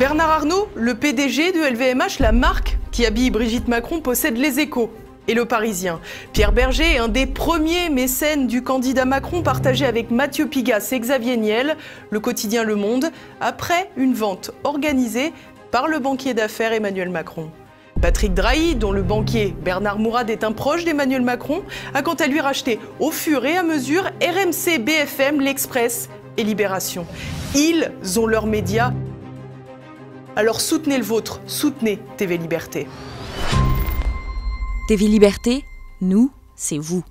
Bernard Arnault, le PDG de LVMH, la marque qui habille Brigitte Macron, possède Les Échos et Le Parisien. Pierre Berger est un des premiers mécènes du candidat Macron, partagé avec Mathieu Pigasse et Xavier Niel, le quotidien Le Monde, après une vente organisée par le banquier d'affaires Emmanuel Macron. Patrick Drahi, dont le banquier Bernard Mourad est un proche d'Emmanuel Macron, a quant à lui racheté au fur et à mesure RMC, BFM, L'Express et Libération. Ils ont leurs médias. Alors soutenez le vôtre, soutenez TV Liberté. TV Liberté, nous, c'est vous.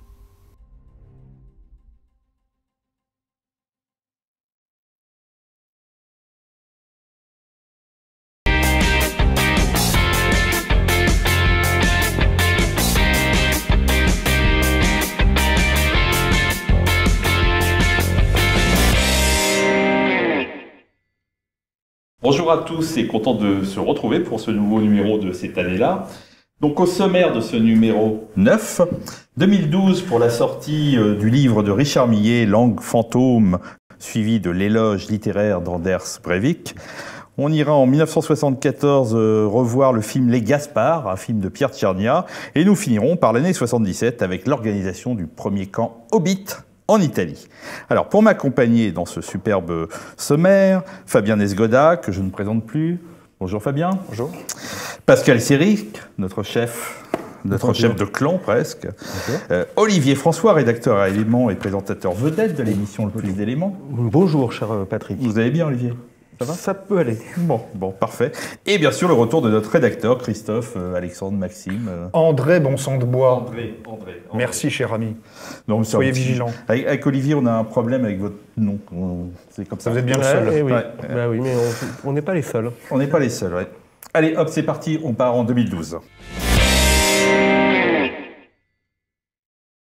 Bonjour à tous et content de se retrouver pour ce nouveau numéro de cette année-là. Donc au sommaire de ce numéro 9, 2012 pour la sortie du livre de Richard Millet, Langue fantôme, suivi de l'éloge littéraire d'Anders Breivik. On ira en 1974 revoir le film Les Gaspards, un film de Pierre Tchernia, et nous finirons par l'année 77 avec l'organisation du premier camp Hobbit en Italie. Alors, pour m'accompagner dans ce superbe sommaire, Fabien Nesgoda, que je ne présente plus. Bonjour Fabien. Bonjour. Pascal Séric, notre chef de clan presque. Olivier François, rédacteur à Éléments et présentateur vedette de l'émission Le Plus d'Éléments. Bonjour, cher Patrick. Vous allez bien, Olivier ? Ça va ? Ça peut aller. Bon, parfait. Et bien sûr, le retour de notre rédacteur, Christophe, Alexandre, Maxime. André, bon sang de bois. André. Merci, cher ami. Non, soyez vigilants. Avec Olivier, on a un problème avec votre nom. C'est comme ça. Vous êtes bien le seul. Oui. Ouais. Bah oui, mais on n'est pas les seuls. On n'est pas les seuls, ouais. Allez, hop, c'est parti, on part en 2012.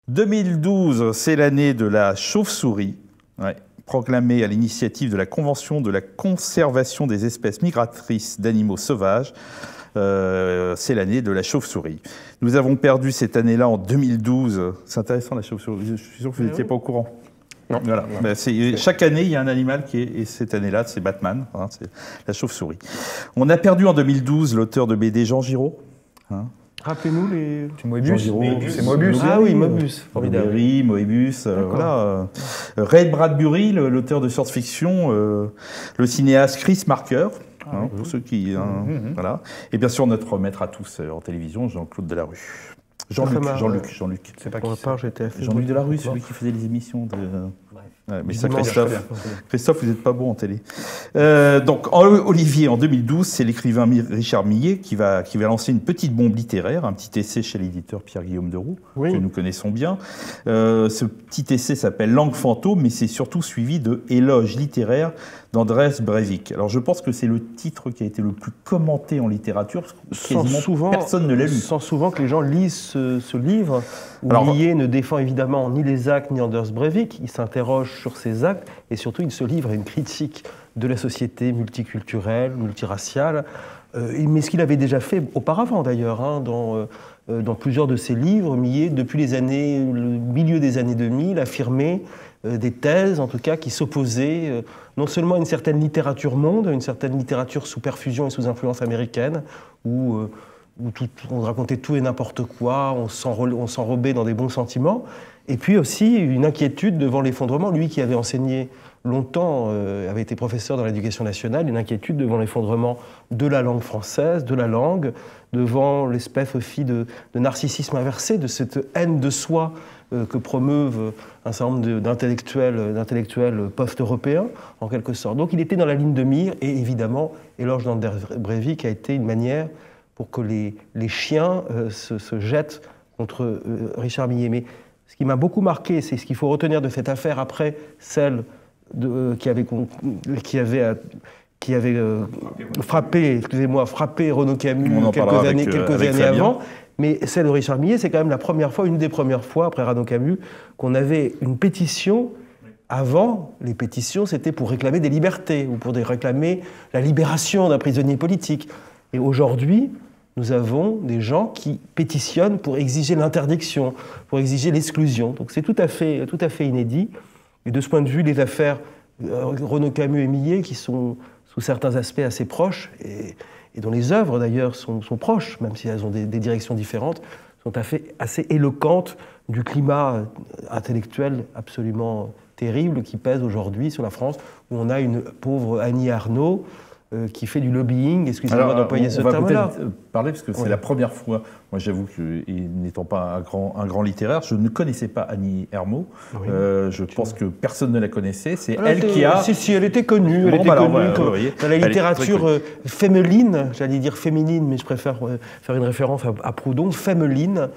2012, c'est l'année de la chauve-souris. Ouais. Proclamée à l'initiative de la Convention de la conservation des espèces migratrices d'animaux sauvages. C'est l'année de la chauve-souris. Nous avons perdu cette année-là en 2012. C'est intéressant la chauve-souris, je suis sûr que vous n'étiez pas au courant. Non. Voilà. Ben, chaque année, il y a un animal qui est, et cette année-là, c'est Batman, hein, c'est la chauve-souris. On a perdu en 2012 l'auteur de BD Jean Giraud. Hein. Rappelez-nous les... C'est Moebius. C'est Moebius. Ah oui, Moebius. Formidable. Moebius, voilà. Ray Bradbury, l'auteur de science-fiction, le cinéaste Chris Marker, pour ceux qui... voilà. Et bien sûr, notre maître à tous en télévision, Jean-Claude Delarue. Jean-Luc. C'est pas Pour ma part, j'étais... Jean-Luc Delarue, celui qui faisait les émissions de... Ouais, mais ça, Dimanche, Christophe, vous n'êtes pas bon en télé. Donc, Olivier, en 2012, c'est l'écrivain Richard Millet qui va lancer une petite bombe littéraire, un petit essai chez l'éditeur Pierre-Guillaume Deroux, que nous connaissons bien. Ce petit essai s'appelle Langue fantôme, mais c'est surtout suivi de Éloge littéraire d'Anders Breivik. Alors, je pense que c'est le titre qui a été le plus commenté en littérature, parce que quasiment personne ne l'a lu. Sans souvent que les gens lisent ce livre, où Millet ne défend évidemment ni les actes ni Anders Breivik, il s'interroge sur ces actes, et surtout il se livre à une critique de la société multiculturelle, multiraciale, mais ce qu'il avait déjà fait auparavant d'ailleurs, hein, dans plusieurs de ses livres. Millet, depuis le milieu des années 2000, affirmait des thèses, en tout cas, qui s'opposaient non seulement à une certaine littérature monde, une certaine littérature sous perfusion et sous influence américaine, où on racontait tout et n'importe quoi, on s'enrobait dans des bons sentiments, et puis aussi une inquiétude devant l'effondrement. Lui qui avait enseigné longtemps, avait été professeur dans l'éducation nationale, une inquiétude devant l'effondrement de la langue française, de la langue, devant l'espèce aussi de narcissisme inversé, de cette haine de soi que promeuvent un certain nombre d'intellectuels post-européens, en quelque sorte. Donc il était dans la ligne de mire, et évidemment, Éloge d'Anders Breivik a été une manière pour que les chiens se jettent contre Richard Millet. Mais ce qui m'a beaucoup marqué, c'est ce qu'il faut retenir de cette affaire après celle qui avait frappé Renaud Camus quelques années avant. Mais celle de Richard Millet, c'est quand même la première fois, une des premières fois, après Renaud Camus, qu'on avait une pétition. Avant, les pétitions, c'était pour réclamer des libertés, ou pour réclamer la libération d'un prisonnier politique. Et aujourd'hui, nous avons des gens qui pétitionnent pour exiger l'interdiction, pour exiger l'exclusion. Donc c'est tout à fait inédit. Et de ce point de vue, les affaires Renaud Camus et Millet, qui sont sous certains aspects assez proches, et dont les œuvres d'ailleurs sont proches, même si elles ont des directions différentes, sont assez éloquentes du climat intellectuel absolument terrible qui pèse aujourd'hui sur la France, où on a une pauvre Annie Ernaux qui fait du lobbying, excusez-moi d'employer ce terme-là. On va peut-être parler, parce que c'est la première fois, moi j'avoue que, n'étant pas un grand littéraire, je ne connaissais pas Annie Ernaux. Oui. Je pense que personne ne la connaissait. C'est elle qui a... Si, elle était connue. Elle était connue dans la littérature fémeline, j'allais dire féminine, mais je préfère faire une référence à Proudhon, fémeline.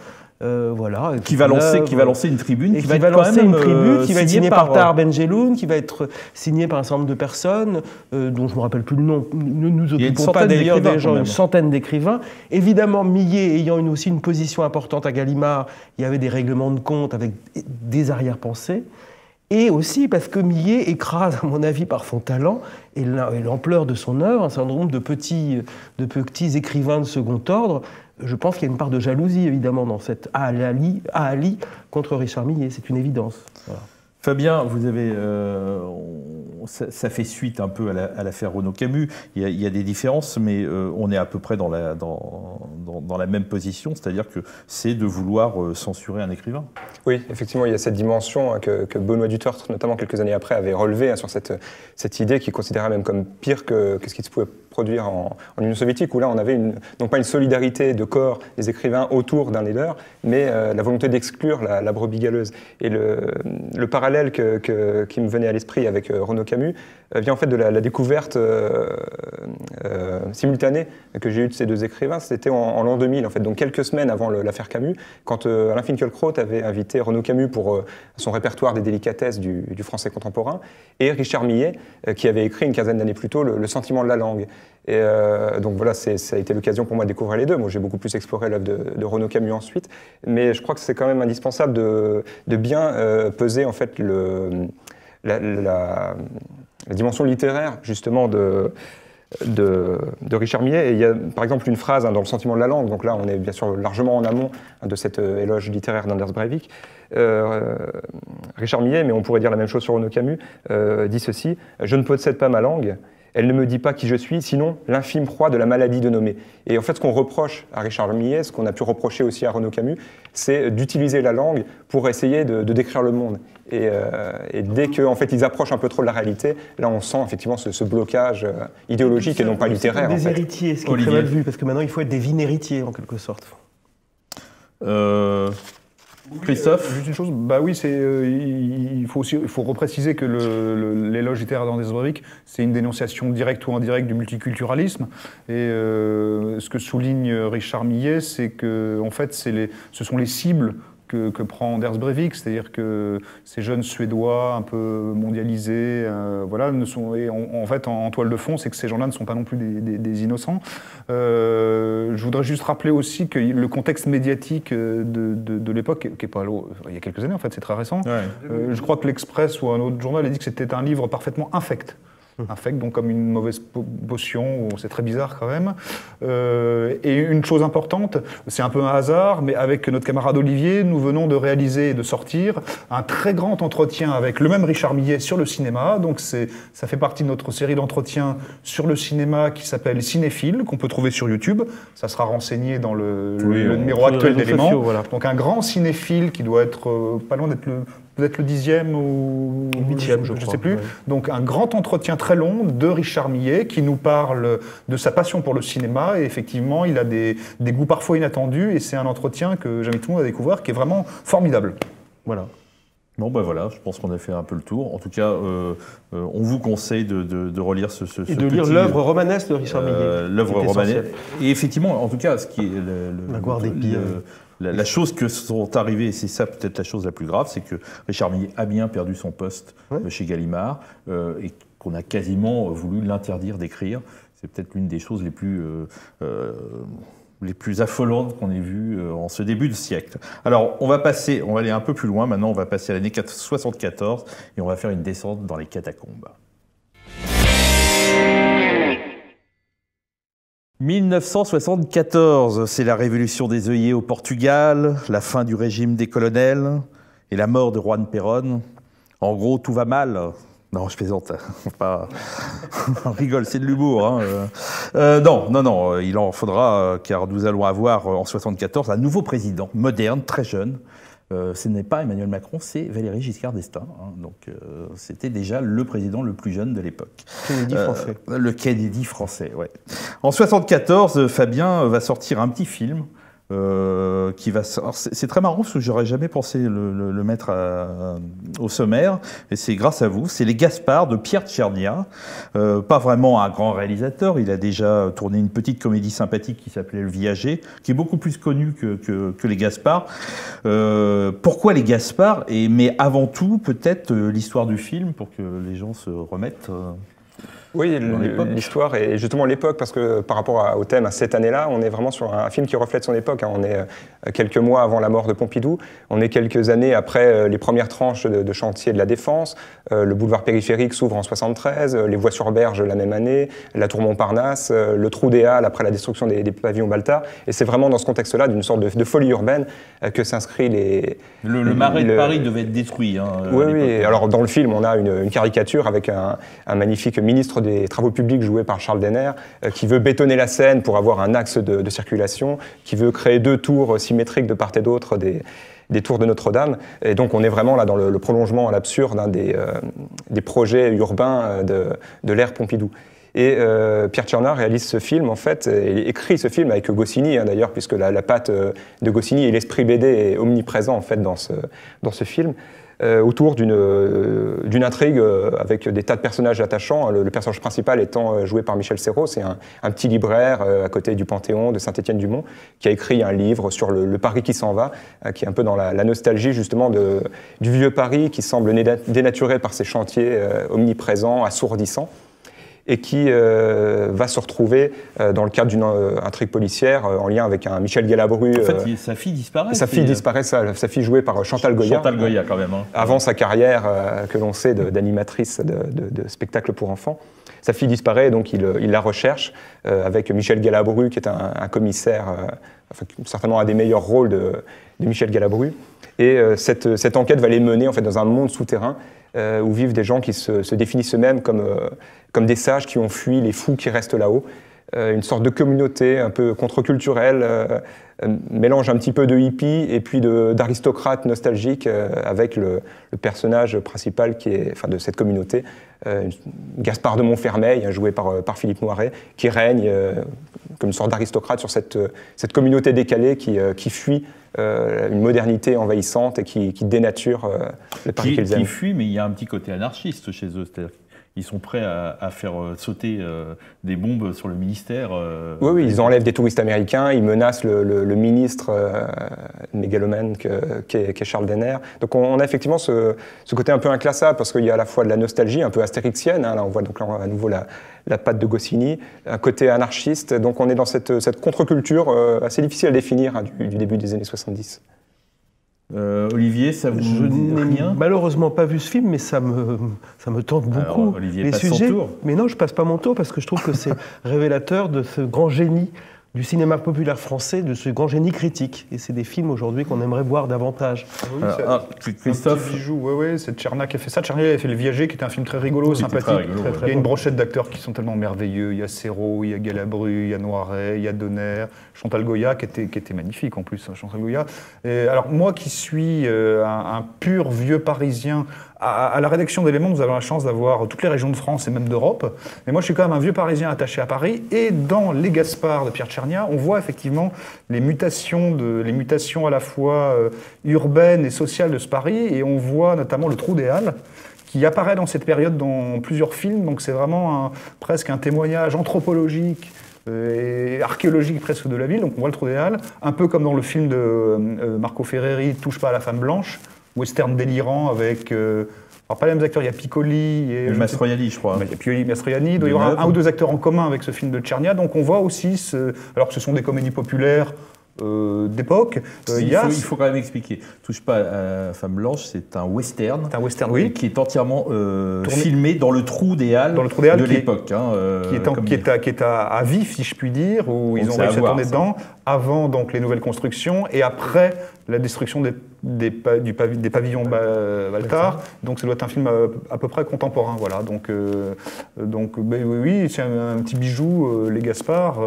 Voilà, qui va lancer une tribune, qui va être signée par Tahar Ben-Jelloun, qui va être signée par un certain nombre de personnes, dont je ne me rappelle plus le nom. Ne nous occupons pas d'ailleurs des gens, une centaine d'écrivains. Évidemment, Millet ayant aussi une position importante à Gallimard, il y avait des règlements de compte avec des arrière-pensées. Et aussi parce que Millet écrase, à mon avis, par son talent et l'ampleur de son œuvre, un certain nombre de petits écrivains de second ordre. Je pense qu'il y a une part de jalousie, évidemment, dans cette Ali contre Richard Millet, c'est une évidence. Voilà. Fabien, vous avez, ça fait suite un peu à l'affaire Renaud Camus. Il y a des différences, mais on est à peu près dans la même position, c'est-à-dire que c'est de vouloir censurer un écrivain. Oui, effectivement, il y a cette dimension que Benoît Dutertre, notamment quelques années après, avait relevée sur cette idée qu'il considérait même comme pire que ce qui se pouvait produire en Union soviétique, où là on avait non pas une solidarité de corps des écrivains autour d'un leader, mais la volonté d'exclure la brebis galeuse. Et le parallèle qui me venait à l'esprit avec Renaud Camus vient en fait de la découverte simultanée que j'ai eue de ces deux écrivains. C'était en l'an 2000, en fait, donc quelques semaines avant l'affaire Camus, quand Alain Finkielkraut avait invité Renaud Camus pour son répertoire des délicatesses du français contemporain, et Richard Millet, qui avait écrit une quinzaine d'années plus tôt Le sentiment de la langue. Et donc voilà, ça a été l'occasion pour moi de découvrir les deux. Moi, j'ai beaucoup plus exploré l'œuvre de Renaud Camus ensuite, mais je crois que c'est quand même indispensable de bien peser en fait la dimension littéraire justement de Richard Millet. Et il y a par exemple une phrase dans Le sentiment de la langue, donc là on est bien sûr largement en amont de cet éloge littéraire d'Anders Breivik. Richard Millet, mais on pourrait dire la même chose sur Renaud Camus, dit ceci: « Je ne possède pas ma langue. Elle ne me dit pas qui je suis, sinon l'infime proie de la maladie de nommer. » Et en fait, ce qu'on reproche à Richard Millet, ce qu'on a pu reprocher aussi à Renaud Camus, c'est d'utiliser la langue pour essayer de décrire le monde. Et dès qu'en fait, ils approchent un peu trop de la réalité, là, on sent effectivement ce blocage idéologique et non pas littéraire. Des héritiers, ce qui est très mal vu, parce que maintenant, il faut être des vin-héritiers, en quelque sorte. Christophe, juste une chose, bah oui, il faut repréciser que l'éloge littéraire d'Anders Breivik, c'est une dénonciation directe ou indirecte du multiculturalisme. Et ce que souligne Richard Millet, c'est que en fait, ce sont les cibles que prend Anders Breivik, c'est-à-dire que ces jeunes Suédois un peu mondialisés, voilà, en fait, en toile de fond, c'est que ces gens-là ne sont pas non plus des innocents. Je voudrais juste rappeler aussi que le contexte médiatique de l'époque, qui est pas il y a quelques années, en fait, c'est très récent. Ouais. Je crois que l'Express ou un autre journal a dit que c'était un livre parfaitement infect. Infect, donc comme une mauvaise potion, c'est très bizarre quand même. Et une chose importante, c'est un peu un hasard, mais avec notre camarade Olivier, nous venons de réaliser et de sortir un très grand entretien avec le même Richard Millet sur le cinéma. Donc ça fait partie de notre série d'entretiens sur le cinéma qui s'appelle Cinéphile, qu'on peut trouver sur YouTube. Ça sera renseigné dans le numéro actuel d'Éléments. Voilà. Donc un grand cinéphile qui doit être pas loin d'être peut-être le 10e ou 8e, je ne sais plus. Ouais. Donc un grand entretien très long de Richard Millet qui nous parle de sa passion pour le cinéma. Et effectivement, il a des goûts parfois inattendus. Et c'est un entretien que j'invite tout le monde à découvrir, qui est vraiment formidable. Voilà. Bon, ben voilà, je pense qu'on a fait un peu le tour. En tout cas, on vous conseille de relire ce et de lire l'œuvre romanesque de Richard Millet. L'œuvre romanesque. Et effectivement, en tout cas, ce qui est la gloire des pires. La chose que sont arrivées, et c'est ça peut-être la chose la plus grave, c'est que Richard Millet a bien perdu son poste chez Gallimard et qu'on a quasiment voulu l'interdire d'écrire. C'est peut-être l'une des choses les plus affolantes qu'on ait vues en ce début de siècle. Alors, on va aller un peu plus loin. Maintenant, on va passer à l'année 74 et on va faire une descente dans les catacombes. 1974, c'est la révolution des œillets au Portugal, la fin du régime des colonels et la mort de Juan Perón. En gros, tout va mal Non, je plaisante. On rigole, c'est de l'humour. Hein. Non, il en faudra, car nous allons avoir en 1974 un nouveau président, moderne, très jeune. Ce n'est pas Emmanuel Macron, c'est Valéry Giscard d'Estaing. Hein. Donc, c'était déjà le président le plus jeune de l'époque. Kennedy français. Le Kennedy français, ouais. En 1974, Fabien va sortir un petit film. C'est très marrant parce que j'aurais jamais pensé le mettre au sommaire, et c'est grâce à vous. C'est Les Gaspard de Pierre Tchernia, pas vraiment un grand réalisateur. Il a déjà tourné une petite comédie sympathique qui s'appelait Le Viager, qui est beaucoup plus connue que Les Gaspard. Pourquoi Les Gaspard? Mais avant tout, peut-être l'histoire du film pour que les gens se remettent. Oui, l'histoire et justement l'époque, parce que par rapport au thème, à cette année-là, on est vraiment sur un film qui reflète son époque. Hein. On est quelques mois avant la mort de Pompidou, on est quelques années après les premières tranches de chantier de la Défense, le boulevard périphérique s'ouvre en 73, les voies sur berge la même année, la tour Montparnasse, le trou des Halles après la destruction des pavillons Baltard, et c'est vraiment dans ce contexte-là, d'une sorte de folie urbaine, que s'inscrit Le marais de Paris devait être détruit. Hein, oui. Alors dans le film, on a une caricature avec un magnifique ministre des Travaux publics joué par Charles Denner, qui veut bétonner la Seine pour avoir un axe de circulation, qui veut créer 2 tours symétriques de part et d'autre des tours de Notre-Dame. Et donc on est vraiment là dans le prolongement à l'absurde des projets urbains de l'ère Pompidou. Et Pierre Tchernia réalise ce film, en fait, et écrit ce film avec Goscinny, hein, d'ailleurs, puisque la patte de Goscinny et l'esprit BD est omniprésent, en fait, dans ce film. Autour d'une intrigue avec des tas de personnages attachants, le personnage principal étant joué par Michel Serrault. C'est un petit libraire à côté du Panthéon de Saint-Étienne-du-Mont qui a écrit un livre sur le Paris qui s'en va, qui est un peu dans la nostalgie justement du vieux Paris qui semble dénaturé par ces chantiers omniprésents, assourdissants, et qui va se retrouver dans le cadre d'une intrigue policière en lien avec un Michel Galabru. En fait, sa fille disparaît. Sa fille jouée par Chantal Goya. Chantal Goya, quand même. Hein. Avant sa carrière, que l'on sait, d'animatrice de spectacles pour enfants. Sa fille disparaît, donc il la recherche avec Michel Galabru, qui est un commissaire, certainement un des meilleurs rôles de Michel Galabru. Et cette enquête va les mener en fait, dans un monde souterrain où vivent des gens qui se définissent eux-mêmes comme des sages qui ont fui les fous qui restent là-haut. Une sorte de communauté un peu contre-culturelle, mélange un petit peu de hippie et puis d'aristocrate nostalgique avec le personnage principal qui est, de cette communauté, Gaspard de Montfermeil, joué par Philippe Noiret, qui règne comme une sorte d'aristocrate sur cette communauté décalée qui fuit une modernité envahissante et qui dénature le Paris qu'ils aiment. Qui fuit, mais il y a un petit côté anarchiste chez eux, c'est-à-dire ils sont prêts à faire sauter des bombes sur le ministère. Oui, ils enlèvent des touristes américains, ils menacent le ministre mégalomane qu'est Charles Denner. Donc on a effectivement ce côté un peu inclassable, parce qu'il y a à la fois de la nostalgie un peu astéриxienne, hein, là on voit donc à nouveau la patte de Goscinny, un côté anarchiste, donc on est dans cette contre-culture assez difficile à définir hein, du début des années 70. Olivier, ça vous dit rien? Malheureusement pas vu ce film, mais ça me tente beaucoup. Alors, Olivier passe son tour. Mais non, je passe pas mon tour parce que je trouve que c'est révélateur de ce grand génie du cinéma populaire français, de ce grand génie critique. Et c'est des films aujourd'hui qu'on aimerait voir davantage. Oui, Christophe joue, oui, c'est Tchernia qui a fait ça. Tchernia avait fait Le Viager, qui était un film très rigolo, sympathique. Très rigolo, il y a une brochette d'acteurs qui sont tellement merveilleux. Il y a Serrault, il y a Galabru, il y a Noiret, il y a Denner, Chantal Goya, qui était magnifique en plus, Chantal Goya. Et alors moi qui suis un pur vieux Parisien, à la rédaction d'Éléments, nous avons la chance d'avoir toutes les régions de France et même d'Europe. Mais moi, je suis quand même un vieux Parisien attaché à Paris. Et dans Les Gaspard de Pierre Tchernia, on voit effectivement les mutations à la fois urbaines et sociales de ce Paris. Et on voit notamment le trou des Halles, qui apparaît dans cette période dans plusieurs films. Donc c'est vraiment presque un témoignage anthropologique et archéologique presque de la ville. Donc on voit le trou des Halles, un peu comme dans le film de Marco Ferreri, Touche pas à la femme blanche, western délirant avec... alors pas les mêmes acteurs, il y a Piccoli et... Mastroianni, je crois. Il y a Piccoli, Mastroianni, il doit y avoir un ou deux acteurs en commun avec ce film de Tchernia, donc on voit aussi, alors que ce sont des comédies populaires d'époque. Il faut quand même expliquer. Touche pas à Femme Blanche, c'est un western. C'est un western, oui. Qui est entièrement filmé dans le trou des Halles de l'époque. Qui est à vif, si je puis dire, où ils ont réussi à tourner dedans, avant donc, les nouvelles constructions et après la destruction des des pavillons Baltard, donc ça doit être un film à peu près contemporain. Voilà. Donc oui, c'est un petit bijou, les Gaspard,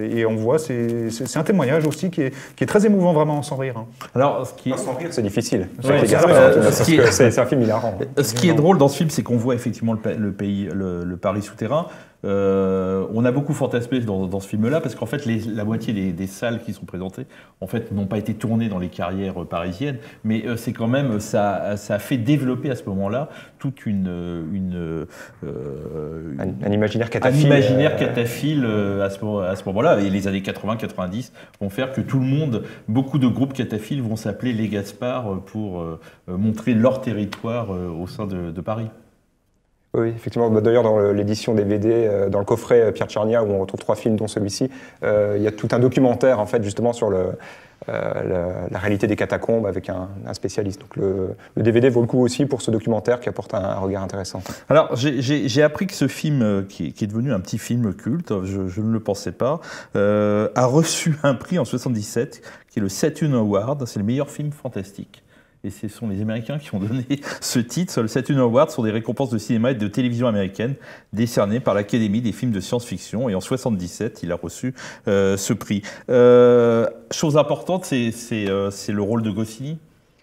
et on voit, c'est un témoignage aussi qui est très émouvant vraiment sans rire. Alors, sans rire, c'est difficile. C'est un film hilarant. Ce qui est drôle dans ce film, c'est qu'on voit effectivement le Paris souterrain. On a beaucoup fantasmé dans ce film-là parce qu'en fait, la moitié des salles qui sont présentées en fait, n'ont pas été tournées dans les carrières parisiennes, mais c'est quand même, ça a fait développer à ce moment-là toute un imaginaire cataphile. Un imaginaire cataphile à ce moment-là. Et les années 80-90 vont faire que tout le monde, beaucoup de groupes cataphiles vont s'appeler les Gaspard pour montrer leur territoire au sein de Paris. Oui, effectivement. D'ailleurs, dans l'édition DVD, dans le coffret Pierre Tchernia, où on retrouve 3 films, dont celui-ci, il y a tout un documentaire, en fait, justement, sur la réalité des catacombes avec un spécialiste. Donc le DVD vaut le coup aussi pour ce documentaire qui apporte un regard intéressant. Alors, j'ai appris que ce film, qui est devenu un petit film culte, je ne le pensais pas, a reçu un prix en 1977, qui est le Saturn Award. C'est le meilleur film fantastique. Et ce sont les Américains qui ont donné ce titre. Le Saturn Award sont des récompenses de cinéma et de télévision américaines décernées par l'Académie des films de science-fiction. Et en 1977, il a reçu ce prix. Chose importante, c'est le rôle de Goscinny.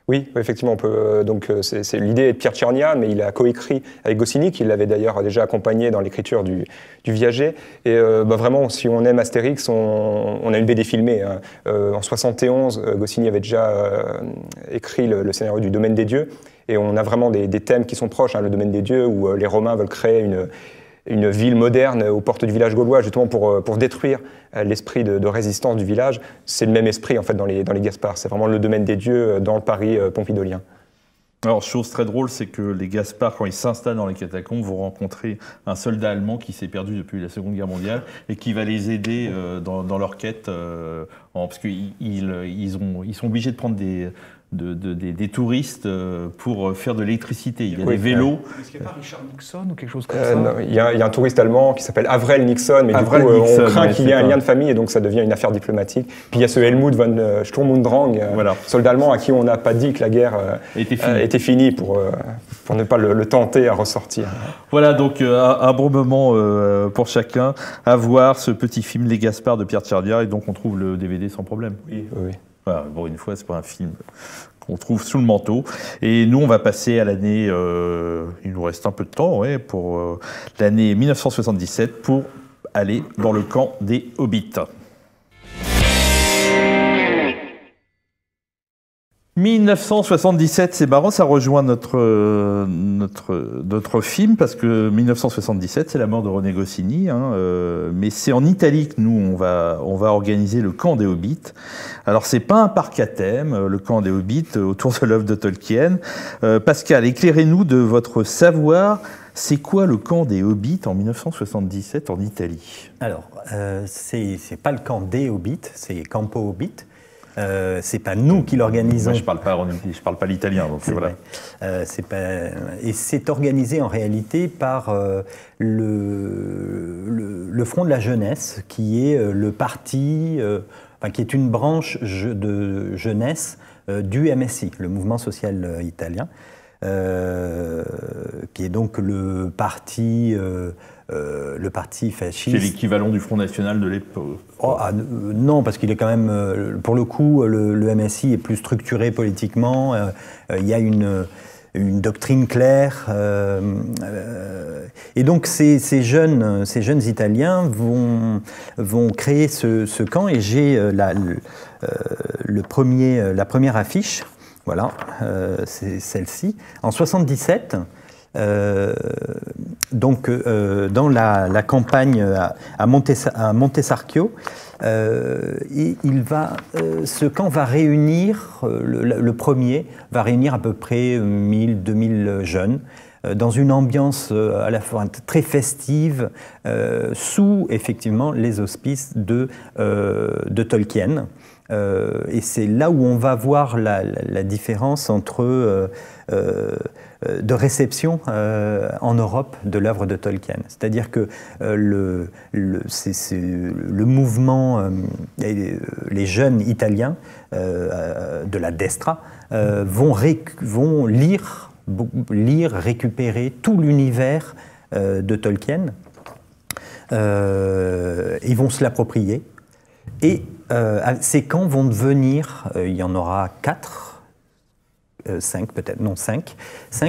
Oui, effectivement, on peut. Donc, l'idée est de Pierre Tchernia, mais il a coécrit avec Goscinny, qui l'avait d'ailleurs déjà accompagné dans l'écriture du Viager. Et vraiment, si on aime Astérix, on a une BD filmée. Hein. En 71, Goscinny avait déjà écrit le scénario du Domaine des Dieux, et on a vraiment des thèmes qui sont proches. Hein, le Domaine des Dieux, où les Romains veulent créer une ville moderne aux portes du village gaulois, justement pour détruire l'esprit de résistance du village. C'est le même esprit en fait dans les Gaspard. C'est vraiment le domaine des dieux dans le Paris pompidolien. Alors, chose très drôle, c'est que les Gaspard, quand ils s'installent dans les catacombes, vont rencontrer un soldat allemand qui s'est perdu depuis la Seconde Guerre mondiale et qui va les aider dans leur quête, parce qu'ils sont obligés de prendre des touristes pour faire de l'électricité. Il y a des vélos. Est-ce qu'il n'y a pas Richard Nixon ou quelque chose comme ça? Non, il y a un touriste allemand qui s'appelle Avrel Nixon, mais Avrel Nixon, on craint qu'il y ait un lien de famille et donc ça devient une affaire diplomatique. Puis il y a ce Helmut von Sturm und Drang, soldat allemand à qui on n'a pas dit que la guerre était finie pour ne pas le tenter à ressortir. Voilà, donc un bon moment pour chacun à voir ce petit film Les Gaspard de Pierre Tchernia, et donc on trouve le DVD sans problème. Oui. Voilà, bon, une fois, c'est pas un film qu'on trouve sous le manteau. Et nous, on va passer à l'année, il nous reste un peu de temps, pour l'année 1977, pour aller dans le camp des Hobbits. 1977, c'est marrant, ça rejoint notre film, parce que 1977, c'est la mort de René Goscinny, mais c'est en Italie que nous, on va organiser le camp des Hobbits. Alors, c'est pas un parc à thème, le camp des Hobbits, autour de l'œuvre de Tolkien. Pascal, éclairez-nous de votre savoir. C'est quoi le camp des Hobbits en 1977 en Italie? Alors, c'est pas le camp des Hobbits, c'est Campo Hobbit. C'est pas nous qui l'organisons. Moi, je parle pas l'italien, donc voilà. Et c'est organisé en réalité par le Front de la Jeunesse, qui est le parti, qui est une branche de jeunesse du MSI, le mouvement social italien, qui est donc le parti fasciste. C'est l'équivalent du Front National de l'époque. Non, parce qu'il est quand même, pour le coup, le MSI est plus structuré politiquement. Il y a une doctrine claire. Et donc ces jeunes Italiens vont créer ce camp. Et j'ai la première affiche. Voilà, c'est celle-ci. En 77. Dans la campagne à Montesarchio, ce camp va réunir, le premier va réunir à peu près 1000-2000 jeunes dans une ambiance à la fois très festive, sous effectivement les auspices de Tolkien. Et c'est là où on va voir la différence entre de réception en Europe de l'œuvre de Tolkien. C'est-à-dire que le mouvement, les jeunes Italiens de la destra vont lire, récupérer tout l'univers de Tolkien. Ils vont se l'approprier. Et ces camps vont devenir, il y en aura 4, 5 peut-être, non 5,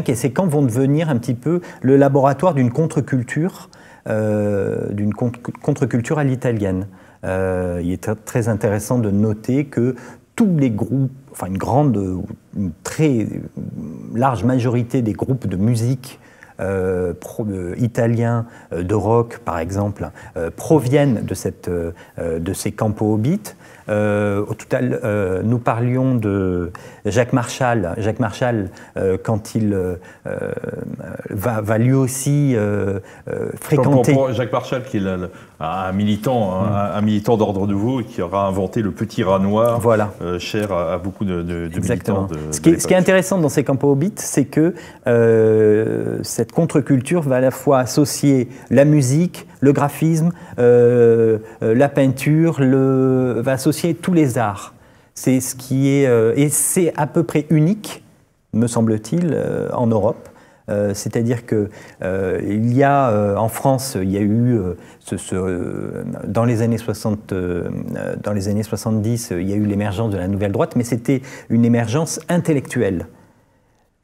et ces camps vont devenir un petit peu le laboratoire d'une contre-culture à l'italienne. Il est très intéressant de noter que tous les groupes, enfin une très large majorité des groupes de musique italiens de rock, par exemple, proviennent de ces camps hobbits. Nous parlions de Jacques Marchal. Jacques Marchal, quand il va lui aussi fréquenter... Pour Jacques Marchal, qui est un militant d'ordre nouveau, et qui aura inventé le petit rat noir, voilà. Cher à beaucoup de militants de ce qui est intéressant dans ces camps hobbits, c'est que cette contre-culture va à la fois associer la musique, le graphisme, la peinture, va associer tous les arts. C'est ce qui est... et c'est à peu près unique, me semble-t-il, en Europe. C'est-à-dire que il y a en France, il y a eu dans les années 60, dans les années 70, il y a eu l'émergence de la nouvelle droite, mais c'était une émergence intellectuelle.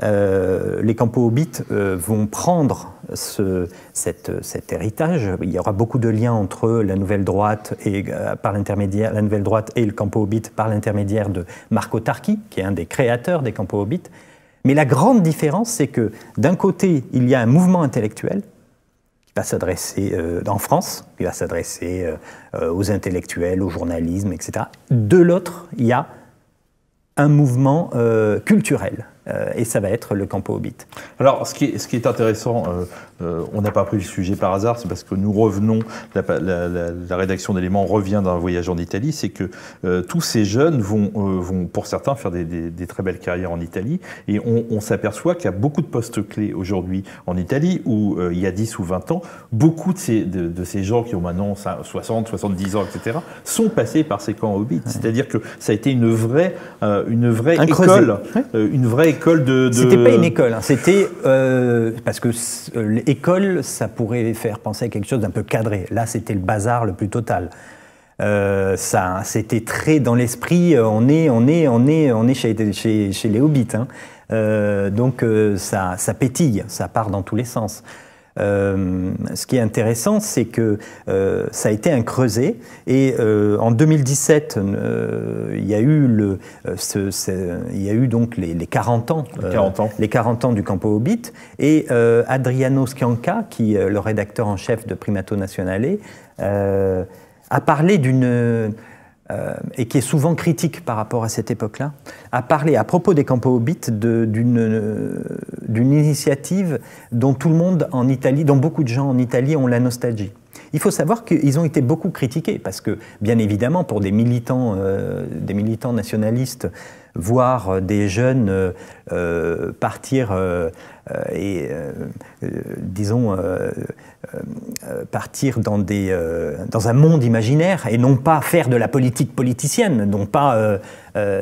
Les camps hobbits vont prendre cet héritage. Il y aura beaucoup de liens entre la nouvelle droite et la nouvelle droite et le camp hobbit par l'intermédiaire de Marco Tarchi, qui est un des créateurs des camps hobbits. Mais la grande différence, c'est que d'un côté, il y a un mouvement intellectuel qui va s'adresser en France, qui va s'adresser aux intellectuels, au journalisme, etc. De l'autre, il y a un mouvement culturel. Et ça va être le camp hobbit. Alors, ce qui est intéressant, on n'a pas pris le sujet par hasard, c'est parce que nous revenons, la rédaction d'Éléments revient d'un voyage en Italie, c'est que tous ces jeunes vont, pour certains, faire des très belles carrières en Italie, et on s'aperçoit qu'il y a beaucoup de postes clés aujourd'hui en Italie, où il y a 10 ou 20 ans, beaucoup de ces gens qui ont maintenant 60, 70 ans, etc., sont passés par ces camps hobbits. Ouais. C'est-à-dire que ça a été une vraie école, une vraie école de... C'était pas une école, hein. C'était parce que l'école, ça pourrait faire penser à quelque chose d'un peu cadré. Là, c'était le bazar le plus total. C'était très dans l'esprit. On est chez les hobbits, hein. Donc ça pétille, ça part dans tous les sens. Ce qui est intéressant, c'est que ça a été un creuset, et en 2017, il y a eu donc les 40 ans, les 40 ans du campo hobbit, et Adriano Scianca, qui est le rédacteur en chef de Primato Nazionale, a parlé et qui est souvent critique par rapport à cette époque-là, a parlé à propos des campo hobbits d'une initiative dont tout le monde en Italie, dont beaucoup de gens en Italie ont la nostalgie. Il faut savoir qu'ils ont été beaucoup critiqués, parce que, bien évidemment, pour des militants nationalistes, voir des jeunes partir partir dans un monde imaginaire et non pas faire de la politique politicienne,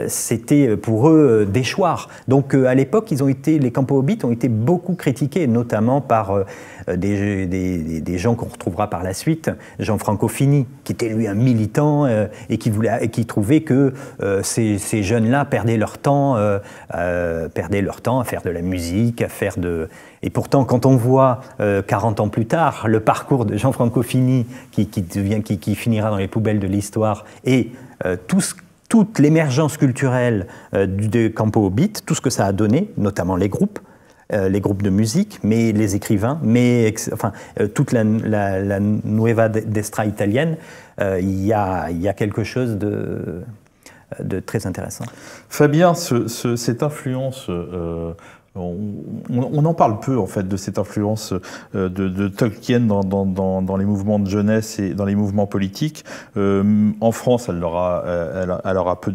c'était pour eux déchoir. Donc à l'époque, les campo hobbits ont été beaucoup critiqués, notamment par des gens qu'on retrouvera par la suite, Gianfranco Fini, qui était lui un militant et qui trouvait que ces jeunes-là perdaient leur temps à faire de la musique, Et pourtant, quand on voit 40 ans plus tard le parcours de Gianfranco Fini qui finira dans les poubelles de l'histoire, et toute l'émergence culturelle du campo hobbit, tout ce que ça a donné, notamment les groupes de musique, mais les écrivains, toute la nueva destra italienne, il y a quelque chose de très intéressant. Fabien, cette influence... On en parle peu, en fait, de cette influence de Tolkien dans les mouvements de jeunesse et dans les mouvements politiques. En France, elle aura peu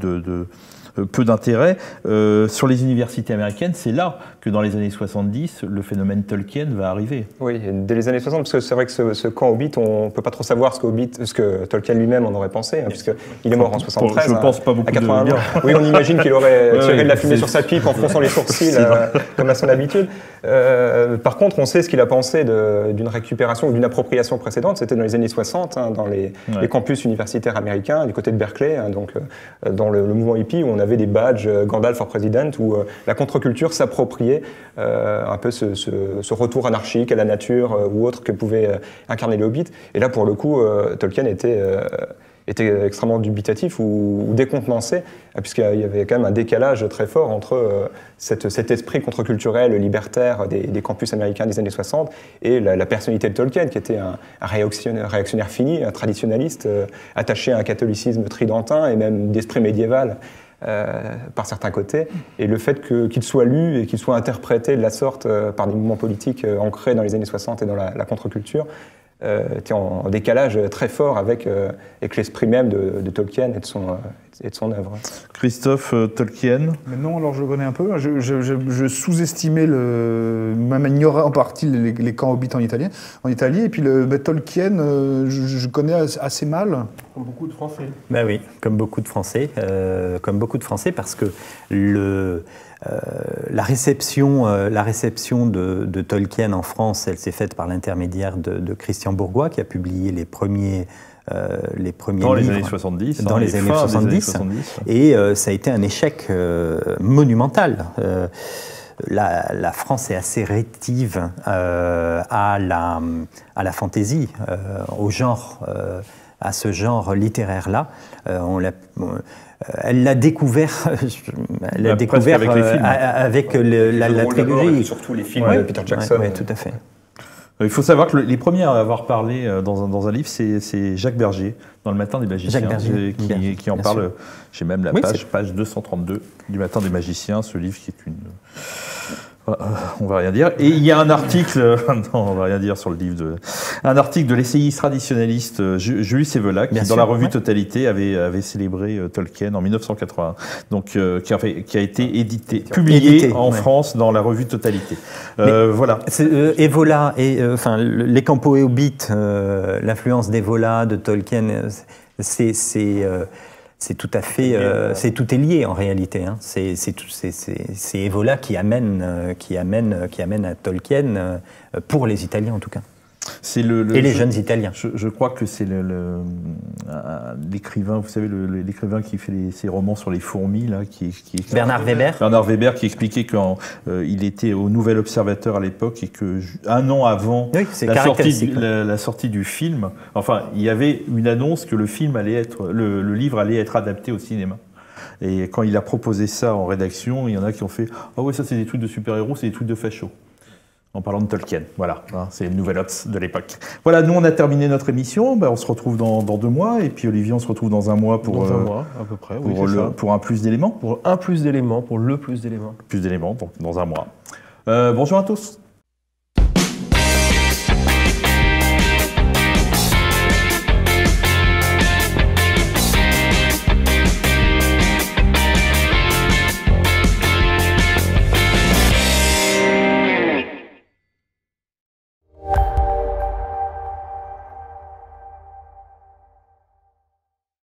peu d'intérêt. Sur les universités américaines, c'est là que dans les années 70, le phénomène Tolkien va arriver. Oui, dès les années 60, parce que c'est vrai que ce camp Hobbit, on ne peut pas trop savoir ce que Tolkien lui-même en aurait pensé, hein, puisqu'il est mort en 73, je pense pas beaucoup à 81 de ans. Oui, on imagine qu'il aurait tiré de la fumée sur sa pipe en fronçant les sourcils, comme à son habitude. Par contre, on sait ce qu'il a pensé d'une récupération ou d'une appropriation précédente. C'était dans les années 60, hein, dans les campus universitaires américains, du côté de Berkeley, hein, donc dans le mouvement hippie, où on avait des badges Gandalf for President, où la contre-culture s'appropriait un peu ce retour anarchique à la nature ou autre que pouvait incarner le Hobbit. Et là, pour le coup, Tolkien était extrêmement dubitatif ou décontenancé, puisqu'il y avait quand même un décalage très fort entre cet esprit contre-culturel, libertaire des campus américains des années 60 et la personnalité de Tolkien, qui était un réactionnaire fini, un traditionnaliste, attaché à un catholicisme tridentin et même d'esprit médiéval par certains côtés. Et le fait qu'il soit lu et qu'il soit interprété de la sorte par des mouvements politiques ancrés dans les années 60 et dans la contre-culture, était en décalage très fort avec l'esprit même de Tolkien et de son œuvre. Christophe, Tolkien. Mais non, alors je connais un peu. Je sous-estimais, même ignorais en partie les camps Hobbit en Italie. Et puis Tolkien, je connais assez mal. Comme beaucoup de Français. Ben oui, comme beaucoup de Français. Parce que la réception de Tolkien en France, elle s'est faite par l'intermédiaire de Christian Bourgois, qui a publié les premiers dans livres. Les années 70. Dans les années 70. Et ça a été un échec monumental. La France est assez rétive à la fantaisie, à ce genre littéraire-là. Elle l'a découvert, avec les films. Avec la trilogie. Et surtout les films de Peter Jackson. Oui, tout à fait. Il faut savoir que les premiers à avoir parlé dans un livre, c'est Jacques Berger, dans Le Matin des Magiciens, qui en parle. J'ai même la page 232 du Matin des Magiciens, ce livre qui est une... On va rien dire. Et il y a un article, non, on va rien dire sur le livre, un article de l'essayiste traditionnaliste Julius Evola, qui dans la revue Totalité avait célébré Tolkien en 1981, donc qui a été publié en France dans la revue Totalité. Voilà. Evola et les Campo et Hobbit, l'influence d'Evola, de Tolkien, c'est tout à fait, tout est lié en réalité. Hein. C'est Evola qui amène à Tolkien pour les Italiens en tout cas. Et les jeunes Italiens. Je crois que c'est l'écrivain, vous savez, l'écrivain qui fait ces romans sur les fourmis, là, Bernard Weber. Bernard Weber, qui expliquait qu'il était au Nouvel Observateur à l'époque et que un an avant la sortie du film, enfin, il y avait une annonce que le livre allait être adapté au cinéma. Et quand il a proposé ça en rédaction, il y en a qui ont fait « Ah ouais, ça c'est des trucs de super-héros, c'est des trucs de fachos ». En parlant de Tolkien, voilà, hein, c'est le nouvel Ops de l'époque. Voilà, nous on a terminé notre émission, on se retrouve dans 2 mois, et puis Olivier, on se retrouve dans 1 mois pour... Dans 1 mois, à peu près, pour un plus d'éléments. Pour un plus d'éléments, pour le plus d'éléments. Plus d'éléments, donc dans 1 mois. Bonjour à tous.